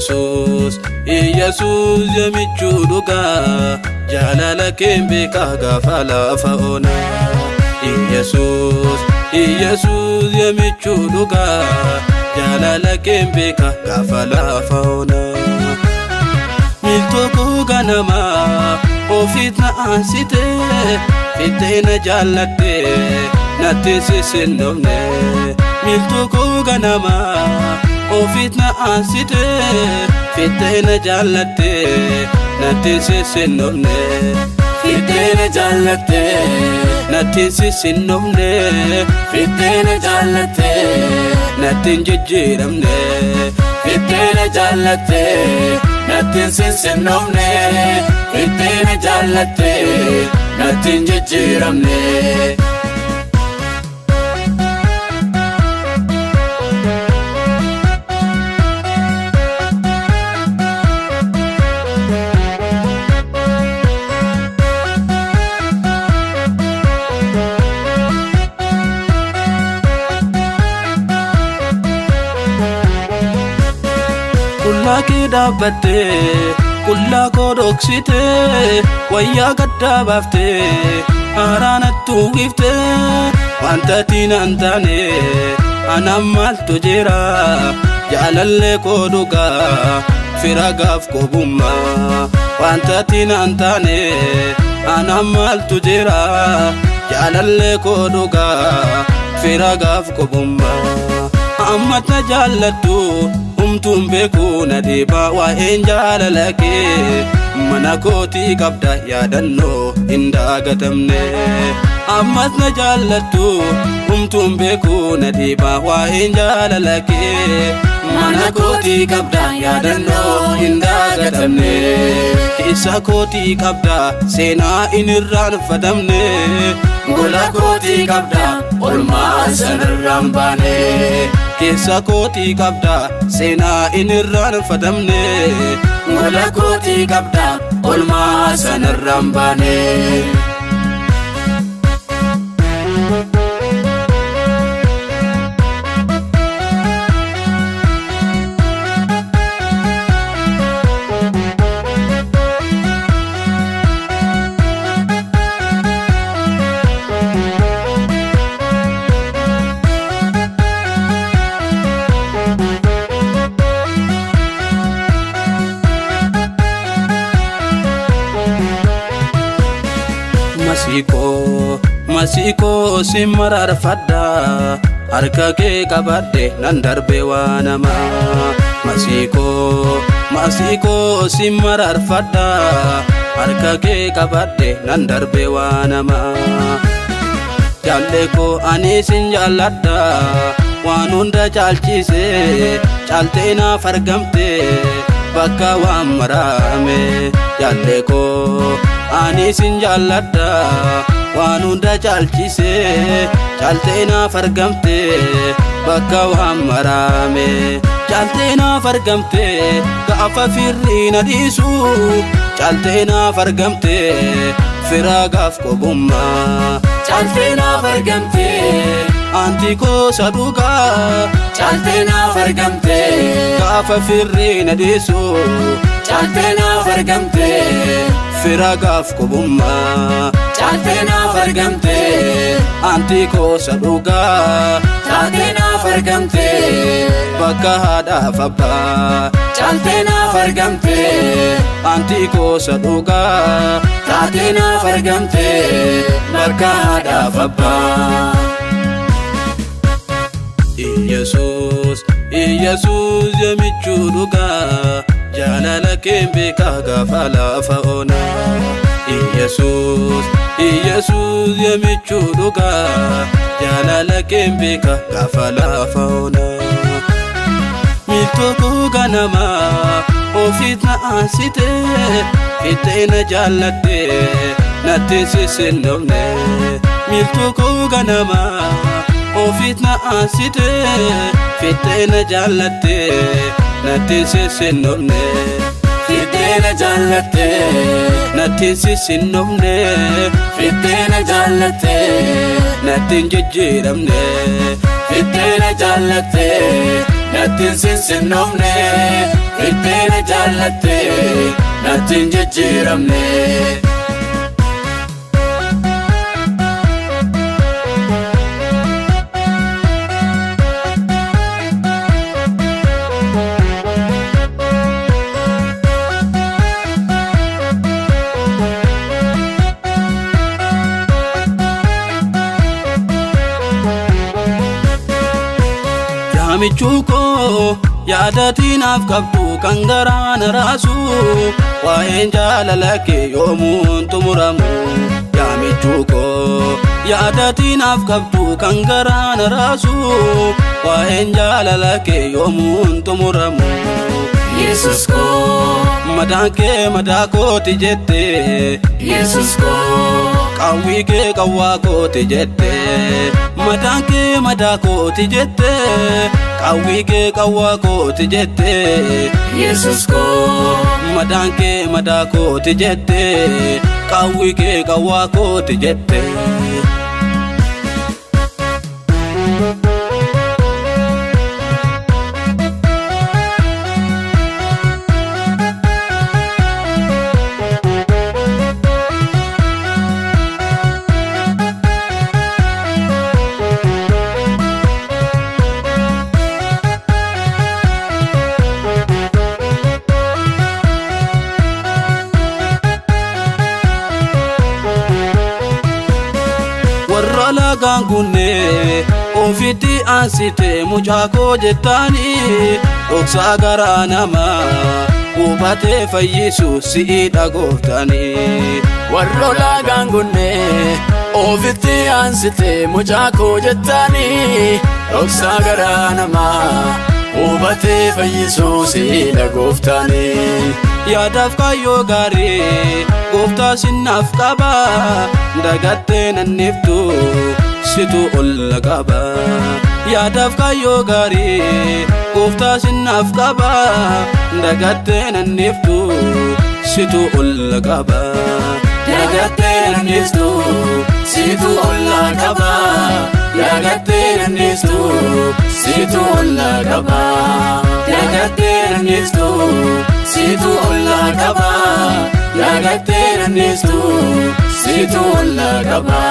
Yesus yamichuduga jalala kembe kaga fala faona Yesus yamichuduga jalala kembe kaga fala faona miltoko ganama ofitna ansite fitena jalate natese sennomne miltoko ganama ofitna ansite fitena jalate natese sennomne fitena jalate natese sennomne fitena jalate natinjejiramne fitena jalate natese sennomne fitena jalate natinjejiramne Kullaki dabbate kulla kodoksite wayya gadda bafte harana tugifte wanta tinantane anamal tujera jalalle koduga firagaf kobumma wanta tinantane anamal tujera jalalle koduga firagaf kobumma amata jallatu tumbe kuna diba wa enjala lake manakoti kabda yadanno inda gatamne amat na jallatu tumbe kuna diba wa enjala lake manakoti kabda yadanno inda gatamne isa koti kabda sena inirran fadamne gola koti kabda olma sanrambane kesa koti kabda sena inirran fadamne gola koti kabda olma sanrambane Masiko simarar fadda harka ke kabadde nan darbe wanama Masiko simarar fadda harka ke kabadde nan darbe wanama Jalle ko ani sinjaladda wanunda chalchise chaltena fargamte bakka wamarame Jalle ko ani sinjaladda wanunda chalchise chaltena fargamte bakka wamarame chaltena fargamte gaafa firrina disu chaltena fargamte firagaf kobumma chaltena fargamte antiko saduga chaltena fargamte gaafa firrina disu chaltena fargamte firagaf kobumma chaltena fargamte antiko saduga chaltena fargamte bakka hada fabba chaltena fargamte antiko saduga chaltena fargamte bakka hada fabba Yesus yamichuduga jalala kembe kaga fala faona Yesus yamichuduga jalala kembe kaga fala faona miltoko ganama ofitna ansite fitena jalate natese sennomne miltoko ganama ofitna ansite fitena jalate natese sennomne fitena jalate natese sennomne fitena jalate natinjejiramne fitena jalate nattin sinsinnoofne fittee na jaallatte nattin jijjiiramne. Michuko yaadatiin afqabdu kan garaana raasu waa'een jaalala kee yoomuun xumuramu. Yaa michuko yaadatiin afqabdu kan garaana raasu waa'een jaalala kee yoomuun xumuramu. Yesus ko madaan kee madaa kooti jette. Yesus ko qawwii kee qawwaa kooti jette. Madaan kee madaa kooti jette. Qawwii kee qawwaa kooti jette. Yesus ko madaan kee madaa kooti jette. Qawwii kee qawwaa kooti jette. Gangunne ofiti ansite muchako jettani dhoksa garaa namaa hubatee fayyisu si'idha gooftani. Warrola gangunne ofiti ansite muchako jettani dhoksa garaa namaa hubatee fayyisu si'idha gooftani. Yaadaaf kaayyoo gaarii gooftaa sinnaaf qaba dagattee nanniftu situ olla qaba. Yaadaaf kaayyoo gaarii gooftaa sinnaaf qaba dagattee nanniftu situ olla qaba. Dagattee nanniftu situ olla qaba. Dagattee nanniftu situ olla qaba. Dagattee nanniftu situ olla qaba. Dagattee nanniftu situ olla qaba.